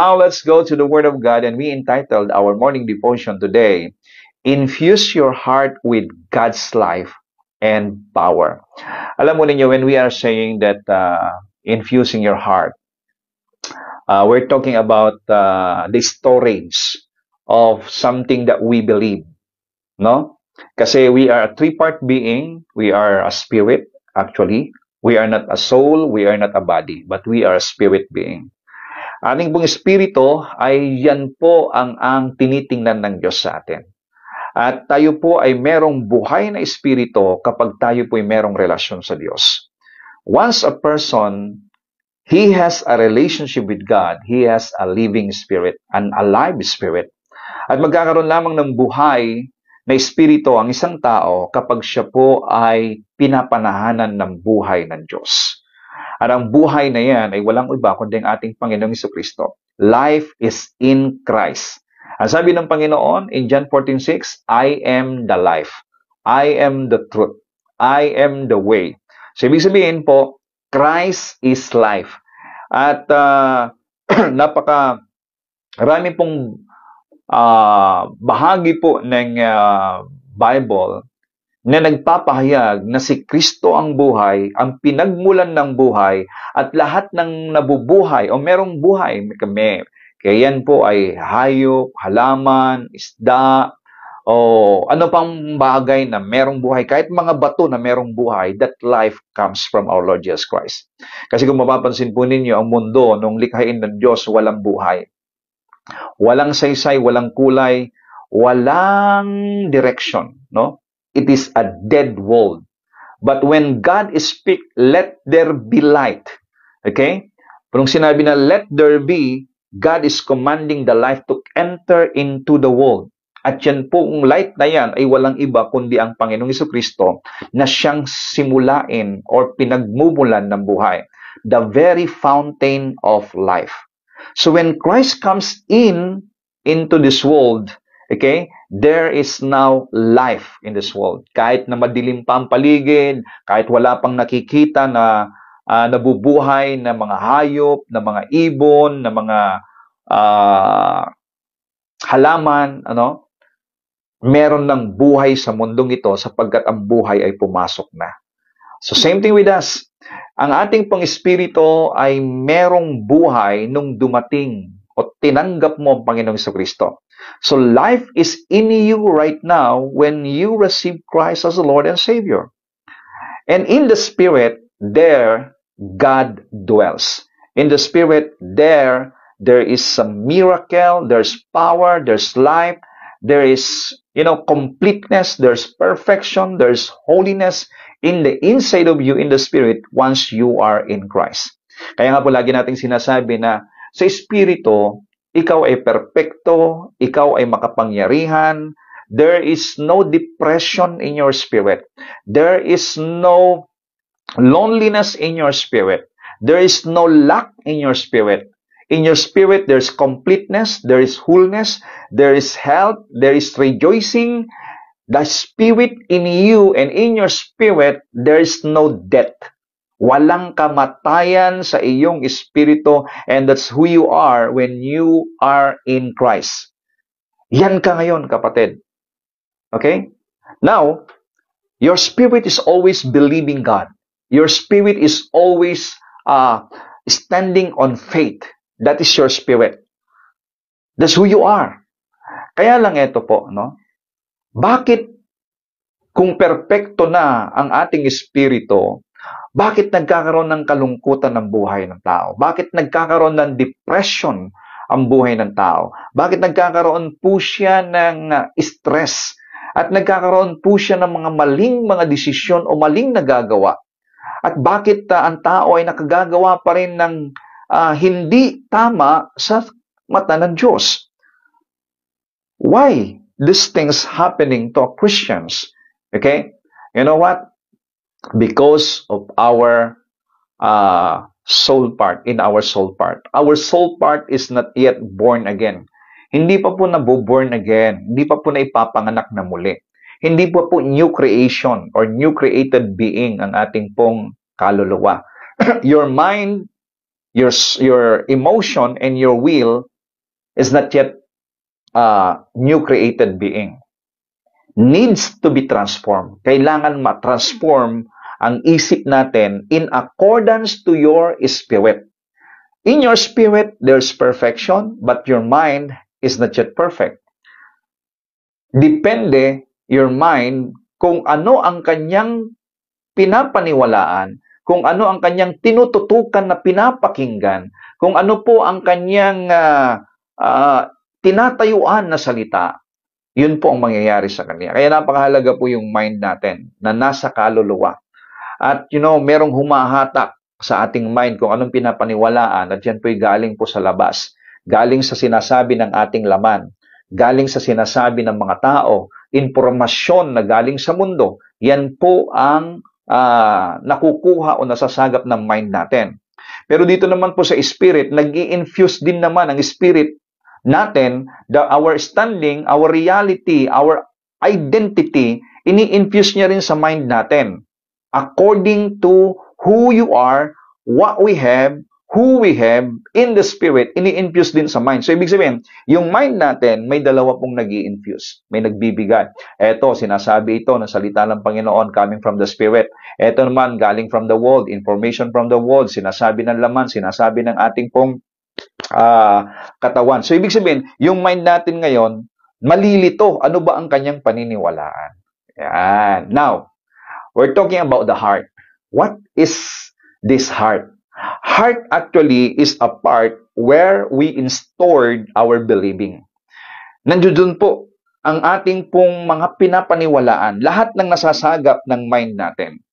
Now let's go to the Word of God, and we entitled our morning devotion today, Infuse Your Heart with God's Life and Power. Alam mo ninyo, when we are saying that infusing your heart, we're talking about the storage of something that we believe, no? Kasi we are a three-part being. We are a spirit, actually. We are not a soul, we are not a body, but we are a spirit being. Ating pong espiritu ay yan po ang tinitingnan ng Diyos sa atin. At tayo po ay merong buhay na espiritu kapag tayo po ay merong relasyon sa Diyos. Once a person, he has a relationship with God, he has a living spirit, an alive spirit. At magkakaroon lamang ng buhay na espiritu ang isang tao kapag siya po ay pinapanahanan ng buhay ng Diyos. At ang buhay na yan ay walang iba kundi ang ating Panginoong Jesucristo. Life is in Christ. Ang sabi ng Panginoon in John 14:6, I am the life. I am the truth. I am the way. So, ibig sabihin po, Christ is life. At rami pong bahagi po ng Bible na nagpapahayag na si Kristo ang buhay, ang pinagmulan ng buhay, at lahat ng nabubuhay o merong buhay kami. Kaya yan po ay hayop, halaman, isda, o ano pang bagay na merong buhay. Kahit mga bato na merong buhay, that life comes from our Lord Jesus Christ. Kasi kung mapapansin po ninyo, ang mundo nung likhain ng Diyos, walang buhay. Walang saysay, walang kulay, walang direction, no? It is a dead world. But when God speak, let there be light. Okay? Pero sinabi na let there be, God is commanding the life to enter into the world. At yan pong light na yan ay walang iba kundi ang Panginoong Jesucristo na siyang simulain or pinagmumulan ng buhay. The very fountain of life. So when Christ comes into this world, okay, there is now life in this world. Kahit na madilim pa ang paligid, kahit wala pang nakikita na nabubuhay na mga hayop, na mga ibon, na mga halaman, ano, meron ng buhay sa mundong ito sapagkat ang buhay ay pumasok na. So same thing with us. Ang ating pang-espiritu ay merong buhay nung dumating o tinanggap mo ang Panginoong Jesucristo. So life is in you right now when you receive Christ as the Lord and Savior. And in the Spirit, there God dwells. In the Spirit, there is some miracle, there's power, there's life, there is, completeness, there's perfection, there's holiness in the inside of you in the Spirit once you are in Christ. Kaya nga po lagi nating sinasabi na sa Espiritu, ikaw ay perpekto, ikaw ay makapangyarihan, there is no depression in your spirit, there is no loneliness in your spirit, there is no lack in your spirit. In your spirit, there's completeness, there is wholeness, there is health, there is rejoicing. The Spirit in you and in your spirit, there is no death. Walang kamatayan sa iyong espiritu, and that's who you are when you are in Christ. Yan ka ngayon, kapatid. Okay? Now, your spirit is always believing God. Your spirit is always standing on faith. That is your spirit. That's who you are. Kaya lang ito po, no? Bakit kung perpekto na ang ating espiritu, bakit nagkakaroon ng kalungkutan ng buhay ng tao? Bakit nagkakaroon ng depression ang buhay ng tao? Bakit nagkakaroon po siya ng stress? At nagkakaroon po siya ng mga maling mga desisyon o maling nagagawa? At bakit ang tao ay nakagagawa pa rin ng hindi tama sa mata ng Diyos? Why these things happening to Christians? Okay? You know what? Because of our soul part, in our soul part. Our soul part is not yet born again. Hindi pa po nabuborn again. Hindi pa po na ipapanganak na muli. Hindi pa po new creation or new created being ang ating pong kaluluwa. Your mind, your emotion, and your will is not yet a new created being. Needs to be transformed. Kailangan ma-transform ang isip natin in accordance to your spirit. In your spirit, there's perfection, but your mind is not yet perfect. Depende your mind kung ano ang kanyang pinapaniwalaan, kung ano ang kanyang tinututukan na pinapakinggan, kung ano po ang kanyang tinatayuan na salita, yun po ang mangyayari sa kanya. Kaya napakahalaga po yung mind natin na nasa kaluluwa. At merong humahatak sa ating mind kung anong pinapaniwalaan at yan po'y galing po sa labas. Galing sa sinasabi ng ating laman. Galing sa sinasabi ng mga tao. Impormasyon na galing sa mundo. Yan po ang nakukuha o nasasagap ng mind natin. Pero dito naman po sa spirit, nag-i-infuse din naman ang spirit natin, our standing, our reality, our identity, ini-infuse niya rin sa mind natin. According to who you are, what we have, who we have in the spirit, ini-infuse din sa mind. So, ibig sabihin, yung mind natin, may dalawa pong nag-i-infuse. May nagbibigay. Eto, sinasabi ito ng salita ng Panginoon coming from the spirit. Eto naman, galing from the world, information from the world, sinasabi ng laman, sinasabi ng ating pong katawan. So, ibig sabihin, yung mind natin ngayon, malilito. Ano ba ang kanyang paniniwalaan? Yan. Now, we're talking about the heart. What is this heart? Heart actually is a part where we installed our believing. Nandiyon po ang ating pong mga pinapaniwalaan. Lahat ng nasasagap ng mind natin.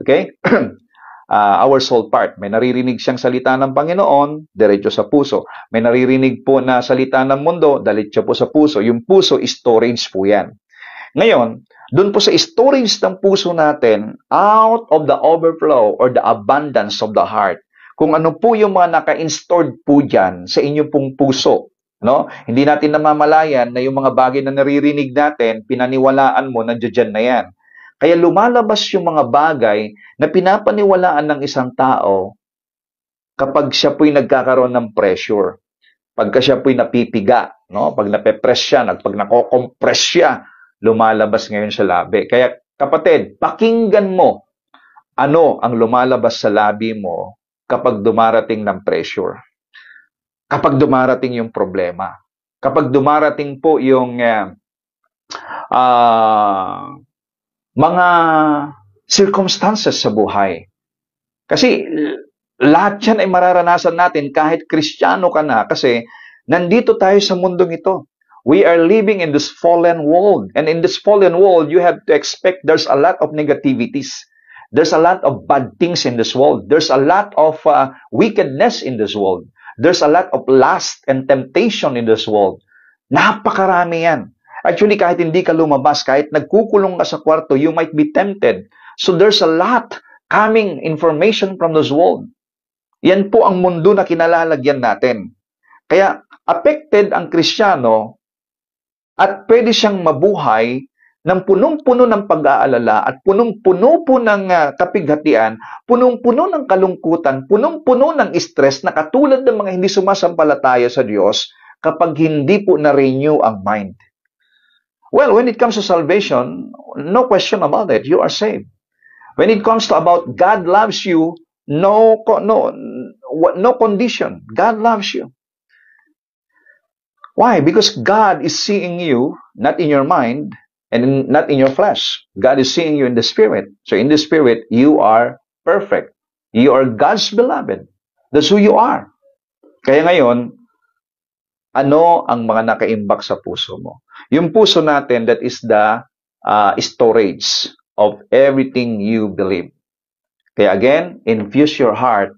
Okay? Our soul part. May naririnig siyang salita ng Panginoon, diretso sa puso. May naririnig po na salita ng mundo, diretso po sa puso. Yung puso, storage po yan. Ngayon, doon po sa storage ng puso natin, out of the overflow or the abundance of the heart, kung ano po yung mga naka-installed po dyan sa inyong pong puso. No? Hindi natin namamalayan na yung mga bagay na naririnig natin, pinaniwalaan mo, nandiyan na yan. Kaya lumalabas yung mga bagay na pinapaniwalaan ng isang tao kapag siya po'y nagkakaroon ng pressure. Pagka siya po'y napipiga, no? Pag nape-press siya, pag nako-compress siya, lumalabas ngayon sa labi. Kaya kapatid, pakinggan mo ano ang lumalabas sa labi mo kapag dumarating ng pressure. Kapag dumarating yung problema. Kapag dumarating po yung mga circumstances sa buhay. Kasi lahat yan ay mararanasan natin kahit Kristiyano ka na kasi nandito tayo sa mundong ito. We are living in this fallen world. And in this fallen world, you have to expect there's a lot of negativities. There's a lot of bad things in this world. There's a lot of wickedness in this world. There's a lot of lust and temptation in this world. Napakarami yan. Actually, kahit hindi ka lumabas, kahit nagkukulong ka sa kwarto, you might be tempted. So there's a lot coming information from this world. Yan po ang mundo na kinalalagyan natin. Kaya affected ang Kristiyano at pwede siyang mabuhay ng punong-puno ng pag-aalala at punong-puno po ng kapighatian, punong-puno ng kalungkutan, punong-puno ng stress na katulad ng mga hindi sumasampalataya sa Diyos kapag hindi po na-renew ang mind. Well, when it comes to salvation, no question about it. You are saved. When it comes to about God loves you, no condition. God loves you. Why? Because God is seeing you, not in your mind, and not in your flesh. God is seeing you in the Spirit. So in the Spirit, you are perfect. You are God's beloved. That's who you are. Kaya ngayon, ano ang mga nakaimbak sa puso mo? Yung puso natin, that is the storage of everything you believe. Kaya again, infuse your heart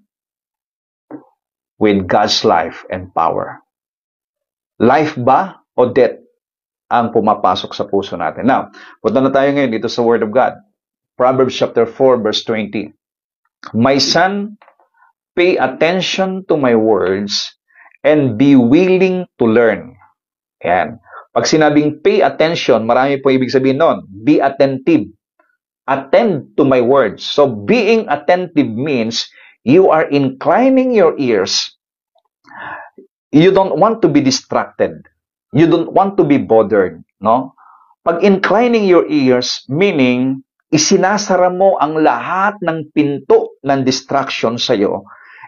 with God's life and power. Life ba o death ang pumapasok sa puso natin? Now, punta na tayo ngayon dito sa Word of God. Proverbs chapter 4, verse 20. My son, pay attention to my words and be willing to learn. Yan. Pag sinabing pay attention, marami po ibig sabihin nun. Be attentive. Attend to my words. So, being attentive means you are inclining your ears. You don't want to be distracted. You don't want to be bothered, no? Pag inclining your ears, meaning, isinasara mo ang lahat ng pinto ng distraction sa'yo,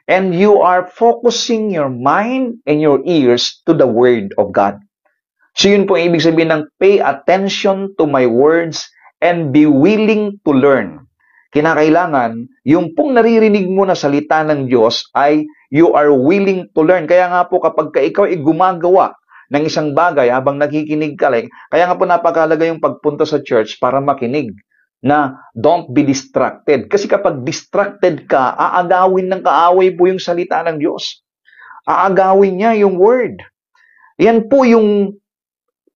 and you are focusing your mind and your ears to the Word of God. So yun po ang ibig sabihin ng pay attention to my words and be willing to learn. Kinakailangan, yung pong naririnig mo na salita ng Diyos ay you are willing to learn. Kaya nga po kapag ikaw ay gumagawa ng isang bagay habang nakikinig ka, kaya nga po napakahalaga yung pagpunta sa church para makinig na don't be distracted. Kasi kapag distracted ka, aagawin ng kaaway po yung salita ng Diyos. Aagawin niya yung word. Yan po yung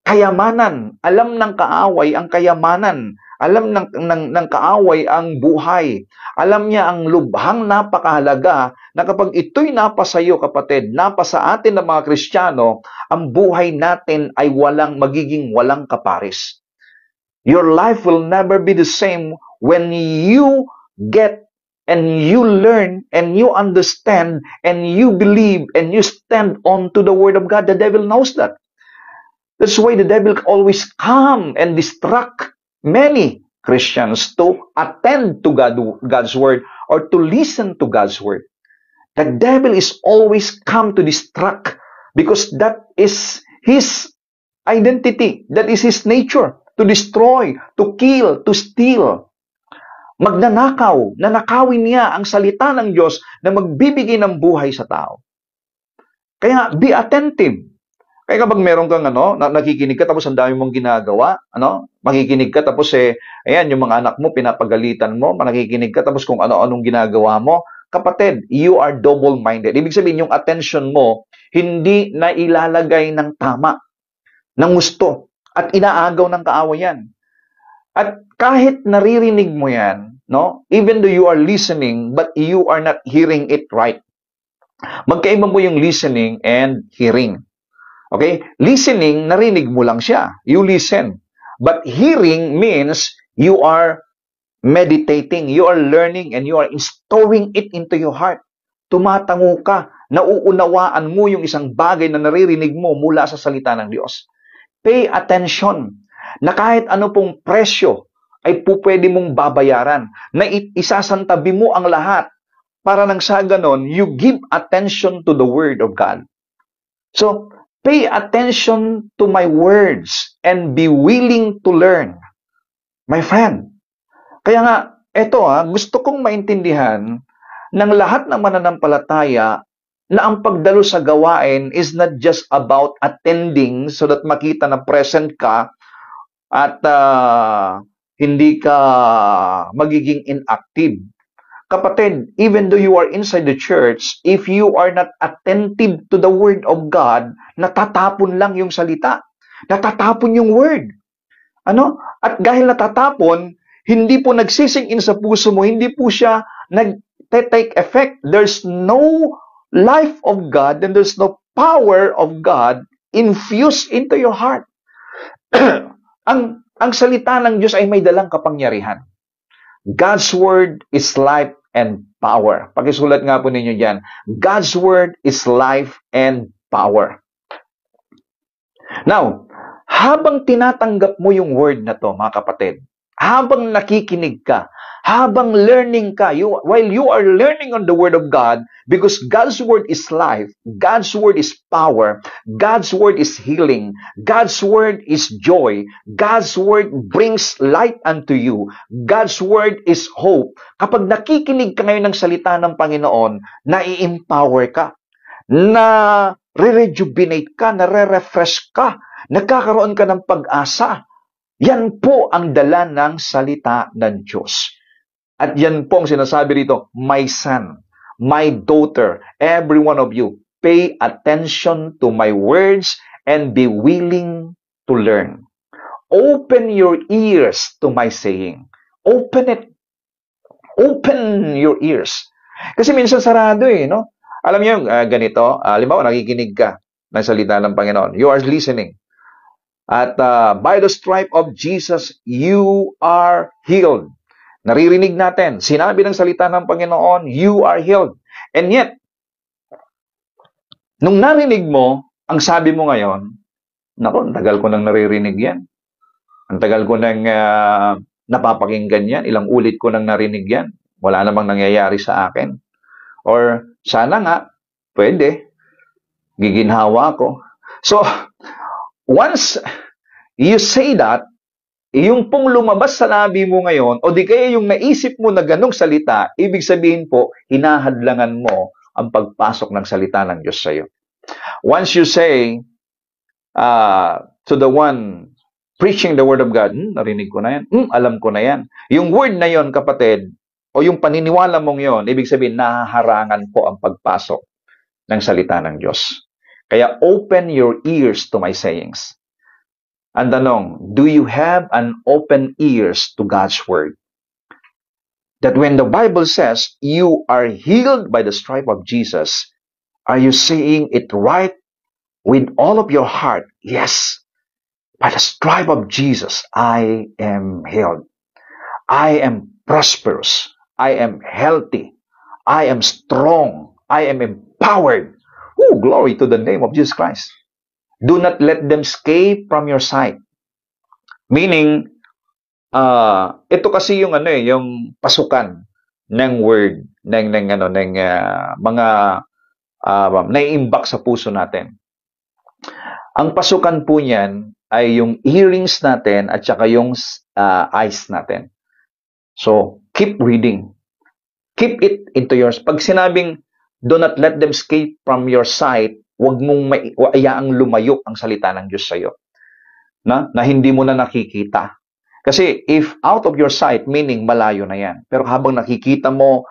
kayamanan. Alam ng kaaway ang kayamanan. Alam ng kaaway ang buhay. Alam niya ang lubhang napakahalaga na kapag ito'y napasa iyo, kapatid, napasa atin ng mga Kristiyano, ang buhay natin ay magiging walang kapares. Your life will never be the same when you get and you learn and you understand and you believe and you stand on to the Word of God. The devil knows that. That's why the devil always come and distract many Christians to attend to God's Word or to listen to God's Word. The devil is always come to distract because that is his identity. That is his nature. To destroy, to kill, to steal. Magnanakaw. Nanakawin niya ang salita ng Diyos na magbibigay ng buhay sa tao. Kaya be attentive. Kaya kapag meron kang nakikinig ka tapos ang dami mong ginagawa, makikinig ka tapos ayan, yung mga anak mo pinapagalitan mo, nakikinig ka tapos kung ano-anong ginagawa mo, kapatid, you are double-minded. Ibig sabihin, yung attention mo, hindi na ilalagay ng tama, ng gusto, at inaagaw ng kaaway yan. At kahit naririnig mo yan, even though you are listening, but you are not hearing it right. Magkaiba mo yung listening and hearing. Okay? Listening, narinig mo lang siya. You listen. But hearing means you are meditating, you are learning, and you are storing it into your heart. Tumatango ka, nauunawaan mo yung isang bagay na naririnig mo mula sa salita ng Diyos. Pay attention na kahit ano pong presyo ay pwede mong babayaran, na isasantabi mo ang lahat para nang sa ganon, you give attention to the Word of God. So, pay attention to my words and be willing to learn. My friend, kaya nga, gusto kong maintindihan ng lahat ng mananampalataya na ang pagdalo sa gawain is not just about attending so that makita na present ka at hindi ka magiging inactive. Kapatid, even though you are inside the church, if you are not attentive to the Word of God, natatapon lang yung salita. Natatapon yung Word. At dahil natatapon, hindi po nagsising in sa puso mo, hindi po siya nag-take effect. There's no life of God and there's no power of God infused into your heart. Ang salita ng Diyos ay may dalang kapangyarihan. God's Word is life and power. Pakisulat nga po ninyo dyan. God's Word is life and power. Now, habang tinatanggap mo yung Word na to, mga kapatid, habang nakikinig ka, habang learning ka, while you are learning on the Word of God, because God's Word is life, God's Word is power, God's Word is healing, God's Word is joy, God's Word brings light unto you, God's Word is hope. Kapag nakikinig ka ngayon ng salita ng Panginoon, nai-empower ka, na re-rejuvenate ka, na re-refresh ka, nagkakaroon ka ng pag-asa. Yan po ang dala ng salita ng Diyos. At yan po ang sinasabi rito, my son, my daughter, every one of you, pay attention to my words and be willing to learn. Open your ears to my saying. Open it. Open your ears. Kasi minsan sarado Alam niyo, ganito, halimbawa, nakikinig ka ng salita ng Panginoon. You are listening. At by the stripe of Jesus, you are healed. Naririnig natin, sinabi ng salita ng Panginoon, you are healed. And yet, Nung narinig mo, ang sabi mo ngayon, naku, ang tagal ko nang naririnig yan. Ang tagal ko nang napapakinggan yan. Ilang ulit ko nang narinig yan. Wala namang nangyayari sa akin. Or, sana nga, pwede. Giginhawa ko. So, once you say that, yung pong lumabas sa labi mo ngayon, o di kaya yung naisip mo na ganong salita, ibig sabihin po, hinahadlangan mo ang pagpasok ng salita ng Diyos sa'yo. Once you say to the one preaching the Word of God, narinig ko na yan, alam ko na yan. Yung word na yon, kapatid, o yung paniniwala mong yon, ibig sabihin, nahaharangan po ang pagpasok ng salita ng Diyos. Kaya open your ears to my sayings. Ang tanong, do you have an open ears to God's Word? That when the Bible says, you are healed by the stripe of Jesus, are you saying it right with all of your heart? Yes, by the stripe of Jesus, I am healed. I am prosperous. I am healthy. I am strong. I am empowered. Oh, glory to the name of Jesus Christ. Do not let them escape from your sight. Meaning, ito kasi yung yung pasukan ng word ng mga naiimbak sa puso natin. Ang pasukan po niyan ay yung earrings natin at saka yung eyes natin. So, keep reading. Keep it into yours. Pag sinabing, do not let them escape from your sight, huwag mong ayaang lumayo ang salita ng Diyos sa'yo. Na hindi mo na nakikita. Kasi if out of your sight, meaning malayo na yan. Pero habang nakikita mo,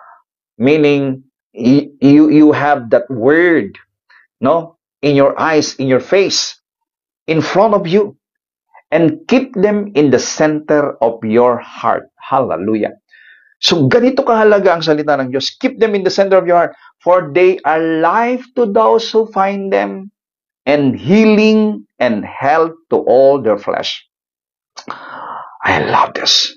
meaning you have that word, no, in your eyes, in your face, in front of you, and keep them in the center of your heart. Hallelujah. So ganito kahalaga ang salita ng Diyos. Keep them in the center of your heart, for they are life to those who find them, and healing and health to all their flesh. I love this.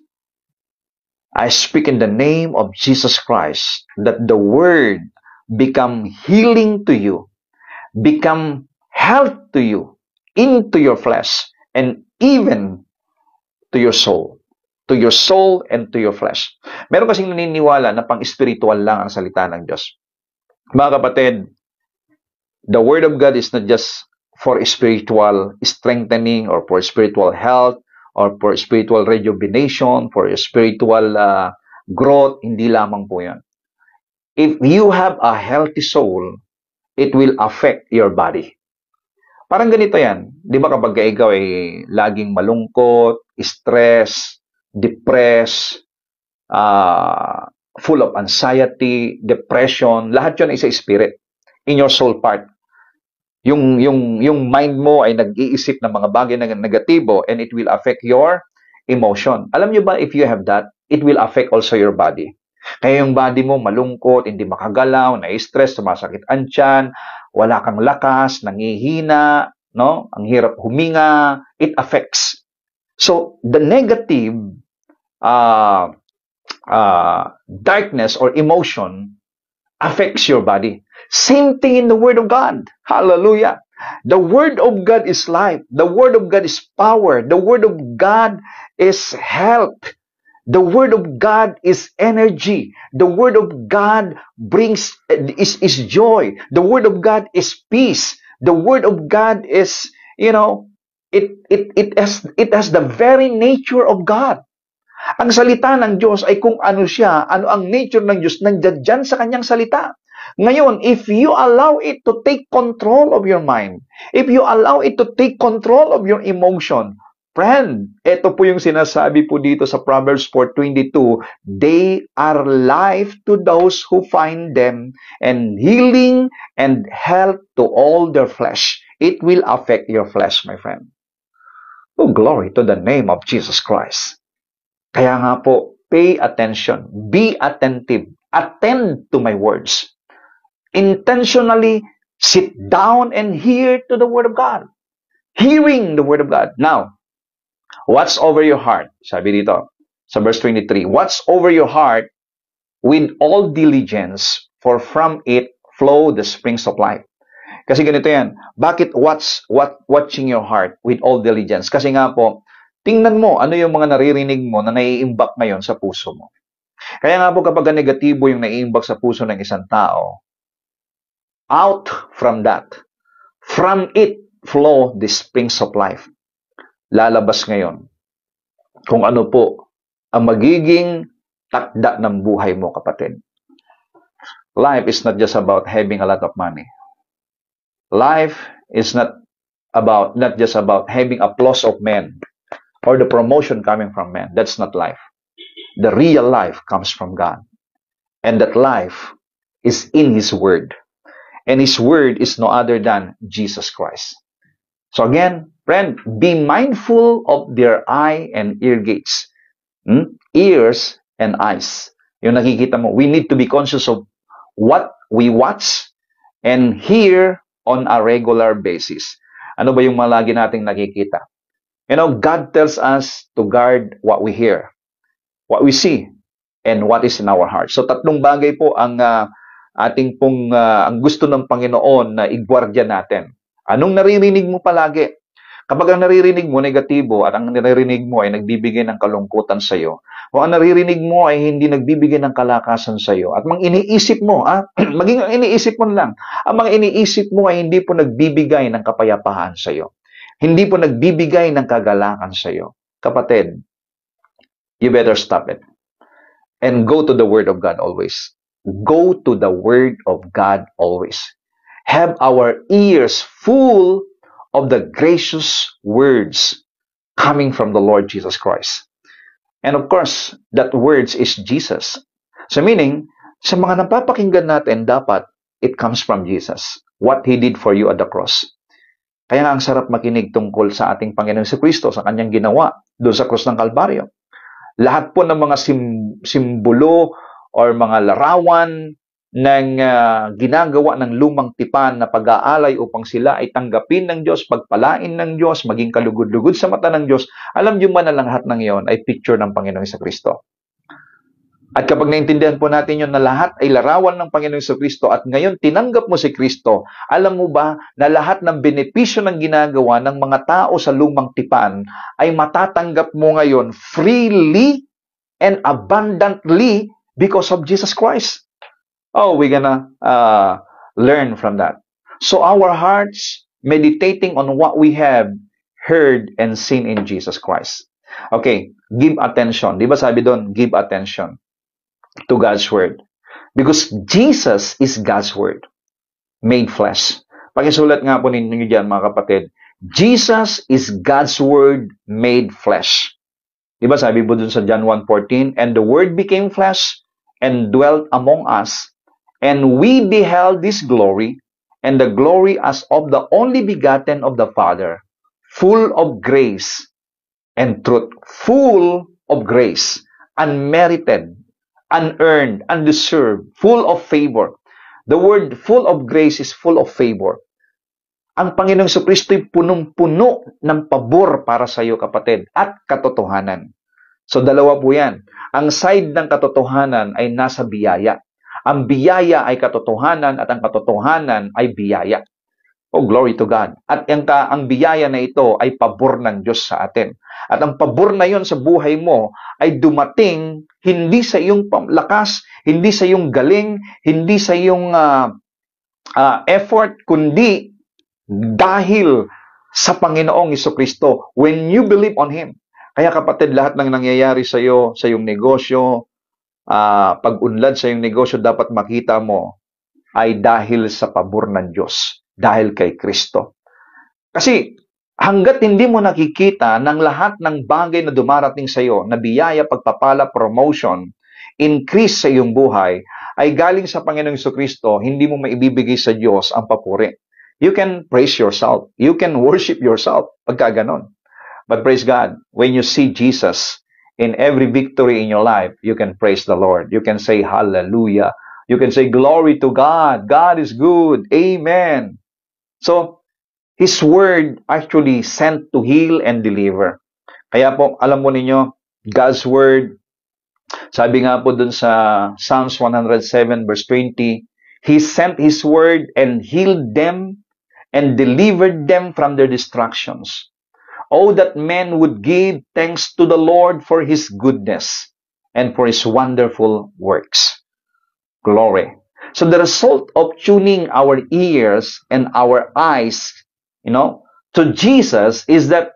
I speak in the name of Jesus Christ that the word become healing to you, become health to you, into your flesh, and even to your soul. To your soul and to your flesh. Meron kasing naniniwala na pang-spiritual lang ang salita ng Diyos. Mga kapatid, the Word of God is not just for spiritual strengthening or for spiritual health or for spiritual rejuvenation, for spiritual growth. Hindi lamang po yan. If you have a healthy soul, it will affect your body. Parang ganito yan. Di ba kapag ikaw ay laging malungkot, stress, depressed, full of anxiety, depression, lahat yun ay sa spirit, in your soul part. Yung mind mo ay nag-iisip ng mga bagay na negatibo and it will affect your emotion. Alam nyo ba, if you have that, it will affect also your body. Kaya yung body mo malungkot, hindi makagalaw, na-stress, sumasakit ang tiyan, wala kang lakas, nangihina, no? Ang hirap huminga, it affects. So, the negative darkness or emotion affects your body. Same thing in the Word of God. Hallelujah. The Word of God is life. The Word of God is power. The Word of God is health. The Word of God is energy. The Word of God is joy. The Word of God is peace. The Word of God is, it has the very nature of God. Ang salita ng Diyos ay kung ano siya, ano ang nature ng Diyos, nandiyan dyan sa kanyang salita. Ngayon, if you allow it to take control of your mind, if you allow it to take control of your emotion, friend, ito po yung sinasabi po dito sa Proverbs 4:22, they are life to those who find them, and healing and health to all their flesh. It will affect your flesh, my friend. Oh, glory to the name of Jesus Christ. Kaya nga po, pay attention, be attentive, attend to my words. Intentionally sit down and hear to the Word of God. Hearing the Word of God. Now, watch over your heart. Sabi dito, sa verse 23, watch over your heart with all diligence, for from it flow the springs of life. Kasi ganito yan. Bakit watching your heart with all diligence? Kasi nga po, tingnan mo ano yung mga naririnig mo na naiimbak ngayon sa puso mo. Kaya nga po kapag negatibo yung naiimbak sa puso ng isang tao, out from it flow the springs of life. Lalabas ngayon kung ano po ang magiging takda ng buhay mo, kapatid. Life is not just about having a lot of money. Life is not just about having applause of men or the promotion coming from men. That's not life. The real life comes from God. And that life is in His Word. And His Word is no other than Jesus Christ. So again, friend, be mindful of their eye and ear gates. Ears and eyes. Yung nakikita mo, we need to be conscious of what we watch and hear on a regular basis. Ano ba yung malagi nating nakikita? God tells us to guard what we hear, what we see, and what is in our heart. So tatlong bagay po ang ang gusto ng Panginoon na igwardya natin. Anong naririnig mo palagi? Kapag ang naririnig mo negatibo at ang naririnig mo ay nagbibigay ng kalungkutan sa iyo, o ang naririnig mo ay hindi nagbibigay ng kalakasan sa iyo, at mang iniisip mo, maging ang iniisip mo lang, ang mga iniisip mo ay hindi po nagbibigay ng kapayapaan sa iyo, hindi po nagbibigay ng kagalakan sa iyo, kapatid, you better stop it. And go to the Word of God always. Go to the Word of God always. Have our ears full of the gracious words coming from the Lord Jesus Christ. And of course, that words is Jesus. So meaning, sa mga napapakinggan natin, dapat it comes from Jesus. What He did for you at the cross. Kaya nga ang sarap makinig tungkol sa ating Panginoon Jesucristo, sa Kanyang ginawa doon sa krus ng Kalbaryo. Lahat po ng mga simbolo or mga larawan ng ginagawa ng lumang tipan na pag-aalay upang sila ay tanggapin ng Diyos, pagpalain ng Diyos, maging kalugod-lugod sa mata ng Diyos, alam niyo ba na lahat ng iyon ay picture ng Panginoong Jesucristo? At kapag naintindihan po natin yun na lahat ay larawan ng Panginoong Jesucristo at ngayon tinanggap mo si Kristo, alam mo ba na lahat ng benepisyo ng ginagawa ng mga tao sa lumang tipan ay matatanggap mo ngayon freely and abundantly because of Jesus Christ? Oh, we're gonna learn from that. So our hearts meditating on what we have heard and seen in Jesus Christ. Okay, give attention. Di ba sabi doon, give attention to God's Word. Because Jesus is God's Word made flesh. Pakisulat nga po ninyo dyan, mga kapatid. Jesus is God's Word made flesh. Di ba sabi po dun sa John 1:14, and the Word became flesh and dwelt among us, and we beheld His glory, and the glory as of the only begotten of the Father, full of grace and truth. Full of grace, unmerited, unearned, undeserved, full of favor. The word full of grace is full of favor. Ang Panginoong Jesucristo ay punong-puno ng pabor para sa iyo, kapatid, at katotohanan. So dalawa po yan. Ang side ng katotohanan ay nasa biyaya. Ang biyaya ay katotohanan at ang katotohanan ay biyaya. Oh, glory to God. At ang biyaya na ito ay pabor ng Diyos sa atin. At ang pabor na yon sa buhay mo ay dumating hindi sa iyong lakas, hindi sa iyong galing, hindi sa iyong effort, kundi dahil sa Panginoong Jesucristo when you believe on Him. Kaya kapatid, lahat ng nangyayari sa iyo, sa iyong negosyo, pag-unlad sa iyong negosyo, dapat makita mo ay dahil sa pabor ng Diyos, dahil kay Kristo. Kasi hanggat hindi mo nakikita ng lahat ng bagay na dumarating sa iyo, na biyaya, pagpapala, promotion, increase sa iyong buhay, ay galing sa Panginoong Jesucristo, hindi mo maibibigay sa Diyos ang papuri. You can praise yourself. You can worship yourself pagka ganon. But praise God, when you see Jesus in every victory in your life, you can praise the Lord. You can say hallelujah. You can say glory to God. God is good. Amen. So, His Word actually sent to heal and deliver. Kaya po, alam mo ninyo, God's Word, sabi nga po dun sa Psalms 107 verse 20, He sent His Word and healed them and delivered them from their destructions. Oh, that men would give thanks to the Lord for his goodness and for his wonderful works. Glory. So the result of tuning our ears and our eyes, to Jesus is that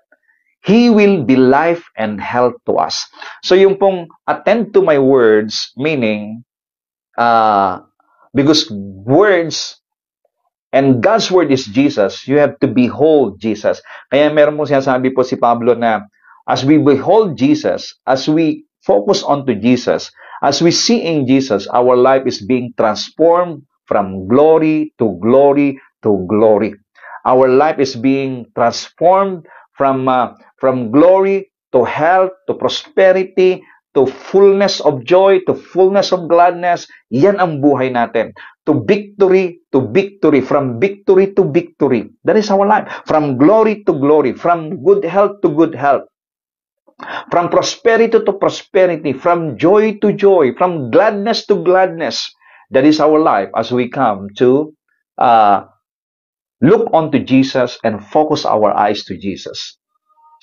He will be life and health to us. So yung pong attend to my words, meaning, because words and God's word is Jesus, you have to behold Jesus. Kaya meron mo sinasabi po si Pablo na as we behold Jesus, as we focus onto Jesus, as we see in Jesus, our life is being transformed from glory to glory to glory. Our life is being transformed from glory to health, to prosperity, to fullness of joy, to fullness of gladness. Yan ang buhay natin. To victory, from victory to victory. That is our life. From glory to glory, from good health to good health. From prosperity to prosperity, from joy to joy, from gladness to gladness. That is our life as we come to look onto Jesus and focus our eyes to Jesus.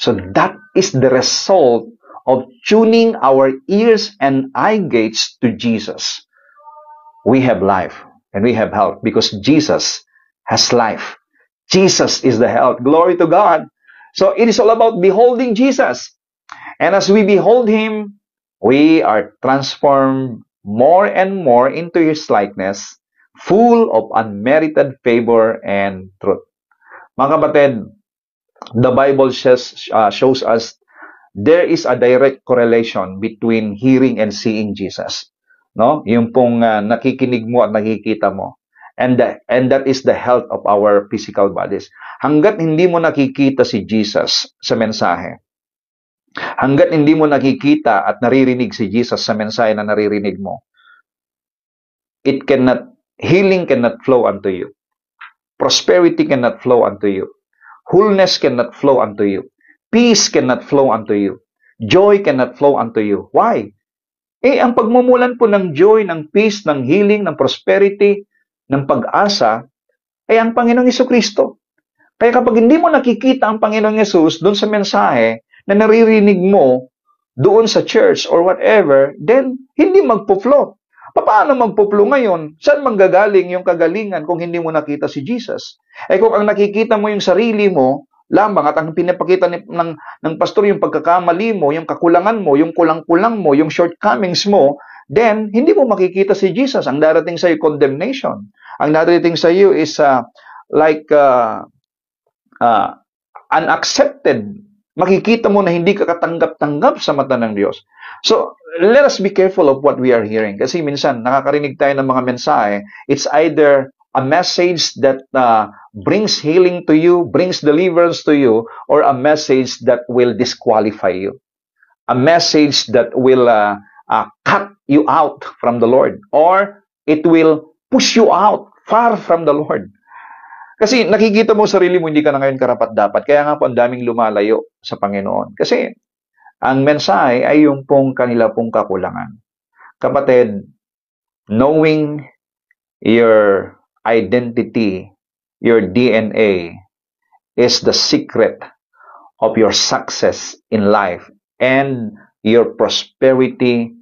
So that is the result of tuning our ears and eye gates to Jesus. We have life and we have health because Jesus has life. Jesus is the health. Glory to God. So it is all about beholding Jesus. And as we behold Him, we are transformed more and more into His likeness, full of unmerited favor and truth. Mga kapatid, the Bible shows us there is a direct correlation between hearing and seeing Jesus. No? Yung pong nakikinig mo at nakikita mo. And that is the health of our physical bodies. Hanggat hindi mo nakikita si Jesus sa mensahe, hanggat hindi mo nakikita at naririnig si Jesus sa mensahe na naririnig mo, healing cannot flow unto you. Prosperity cannot flow unto you. Wholeness cannot flow unto you. Peace cannot flow unto you. Joy cannot flow unto you. Why? Ang pagmumulan po ng joy, ng peace, ng healing, ng prosperity, ng pag-asa, ay ang Panginoong Jesucristo. Kaya kapag hindi mo nakikita ang Panginoong Yesus doon sa mensahe na naririnig mo doon sa church or whatever, then hindi magpo-flow. Paano magpo-flow ngayon? Saan manggagaling yung kagalingan kung hindi mo nakita si Jesus? Kung ang nakikita mo yung sarili mo lamang at ang pinapakita ng pastor yung pagkakamali mo, yung kakulangan mo, yung kulang-kulang mo, yung shortcomings mo, then hindi mo makikita si Jesus. Ang darating sa iyo condemnation. Ang darating sa iyo is unaccepted. Makikita mo na hindi ka katanggap-tanggap sa mata ng Diyos. So, let us be careful of what we are hearing. Kasi minsan, nakakarinig tayo ng mga mensahe, it's either a message that brings healing to you, brings deliverance to you, or a message that will disqualify you. A message that will cut you out from the Lord, or it will push you out far from the Lord. Kasi nakikita mo sarili mo, hindi ka na ngayon karapat-dapat. Kaya nga po, ang daming lumalayo sa Panginoon. Kasi ang mensahe ay yung pong kanila pong kakulangan. Kapatid, knowing your identity, your DNA, is the secret of your success in life and your prosperity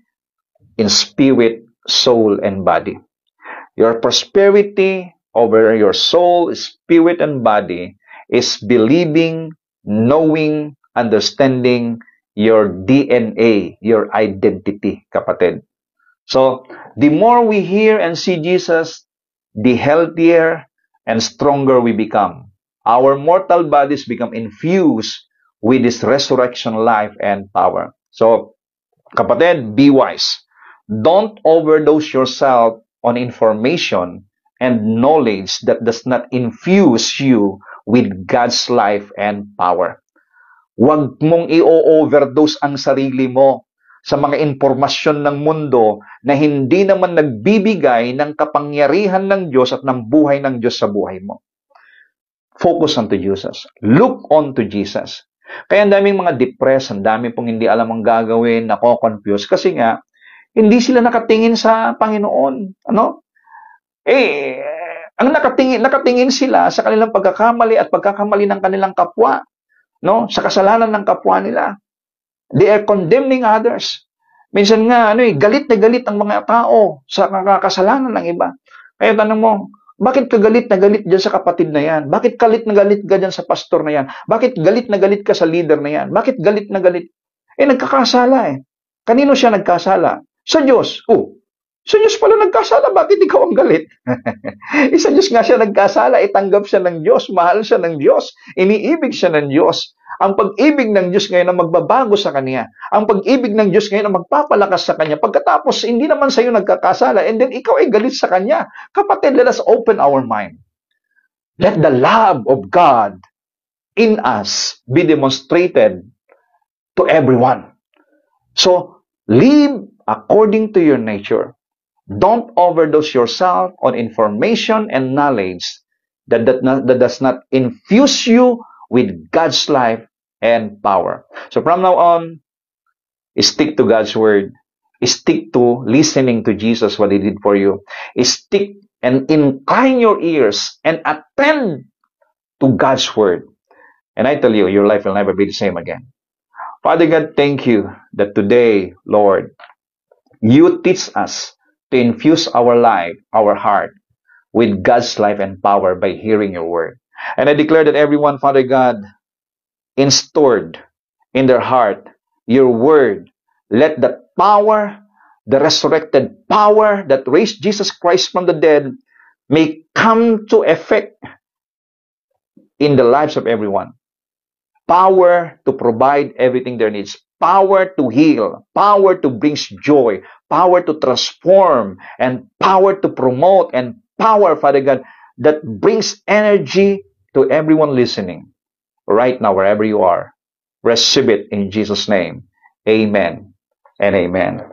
in spirit, soul, and body. Your prosperity over your soul, spirit, and body is believing, knowing, understanding your DNA, your identity, kapatid. So, the more we hear and see Jesus, the healthier and stronger we become. Our mortal bodies become infused with this resurrection life and power. So, kapatid, be wise. Don't overdose yourself on information and knowledge that does not infuse you with God's life and power. Huwag mong i-overdose ang sarili mo sa mga impormasyon ng mundo na hindi naman nagbibigay ng kapangyarihan ng Diyos at ng buhay ng Diyos sa buhay mo. Focus onto Jesus. Look onto Jesus. Kaya ang daming mga depressed, ang daming pong hindi alam ang gagawin, nako-confuse kasi nga hindi sila nakatingin sa Panginoon. Ang nakatingin sila sa kanilang pagkakamali at pagkakamali ng kanilang kapwa, no? Sa kasalanan ng kapwa nila. They are condemning others. Minsan nga, galit na galit ang mga tao sa kasalanan ng iba. Kaya tanong mo, bakit ka galit na galit dyan sa kapatid na yan? Bakit galit na galit ka dyan sa pastor na yan? Bakit galit na galit ka sa leader na yan? Bakit galit na galit? Nagkakasala eh. Kanino siya nagkasala? Sa Diyos. Sa Diyos pala nagkasala, bakit ikaw ang galit? Sa Diyos nga siya nagkasala, itanggap siya ng Diyos, mahal siya ng Diyos, iniibig siya ng Diyos. Ang pag-ibig ng Diyos ngayon ang magbabago sa Kanya. Ang pag-ibig ng Diyos ngayon ang magpapalakas sa Kanya. Pagkatapos, hindi naman sa iyo nagkakasala, and then ikaw ay galit sa Kanya. Kapatid, let us open our mind. Let the love of God in us be demonstrated to everyone. So, live according to your nature. Don't overdose yourself on information and knowledge that does not infuse you with God's life and power. So from now on, stick to God's word. Stick to listening to Jesus, what He did for you. Stick and incline your ears and attend to God's word. And I tell you, your life will never be the same again. Father God, thank you that today, Lord, you teach us to infuse our life, our heart, with God's life and power by hearing your word. And I declare that everyone, Father God, installed in their heart your word. Let the power, the resurrected power that raised Jesus Christ from the dead, may come to effect in the lives of everyone. Power to provide everything their needs. Power to heal, power to bring joy, power to transform, and power to promote, and power, Father God, that brings energy to everyone listening right now, wherever you are. Receive it in Jesus' name. Amen and amen.